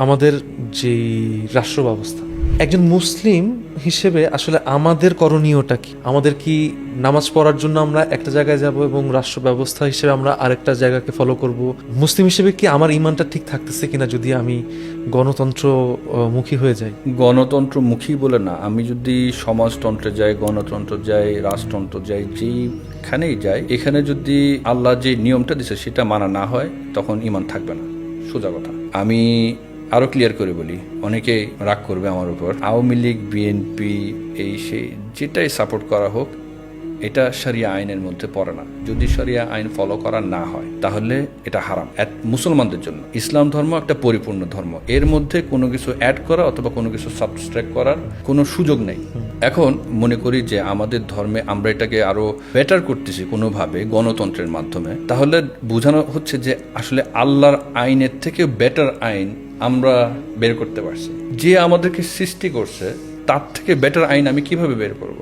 আমাদের যে রাষ্ট্র ব্যবস্থা, একজন মুসলিম হিসেবে আসলে আমাদের করণীয়টা কি? আমাদের কি নামাজ পড়ার জন্য আমরা একটা জায়গায় যাব এবং রাষ্ট্র ব্যবস্থা হিসেবে আমরা আরেকটা জায়গাকে ফলো করব? মুসলিম হিসেবে কি আমার ইমানটা ঠিক থাকতেছে কিনা যদি আমি গণতন্ত্র মুখী হয়ে যাই? গণতন্ত্রমুখী বলে না, আমি যদি সমাজতন্ত্রে যাই, গণতন্ত্র যাই, রাজতন্ত্র যাই, যেখানেই যাই, এখানে যদি আল্লাহ যে নিয়মটা দিছে সেটা মানা না হয় তখন ইমান থাকবে না। সোজা কথা। আমি আরো ক্লিয়ার করে বলি, অনেকে রাগ করবে আমার উপর। আওয়ামী লীগ, বিএনপি, এই সেই যেটাই সাপোর্ট করা হোক, এটা শরিয়া আইনের মধ্যে পড়ে না। যদি শরিয়া আইন ফলো করা না হয় তাহলে এটা হারাম মুসলমানদের জন্য। ইসলাম ধর্ম একটা পরিপূর্ণ ধর্ম, এর মধ্যে কোনো কিছু অ্যাড করা অথবা কোনো কিছু সাবস্ট্রাক্ট করার কোনো সুযোগ নেই। এখন মনে করি যে আমাদের ধর্মে আমরা এটাকে আরো বেটার করতেছি কোনোভাবে গণতন্ত্রের মাধ্যমে, তাহলে বোঝানো হচ্ছে যে আসলে আল্লাহর আইনের থেকে বেটার আইন আমরা বের করতে পারছি। যে আমাদেরকে সৃষ্টি করছে তার থেকে বেটার আইন আমি কিভাবে বের করব?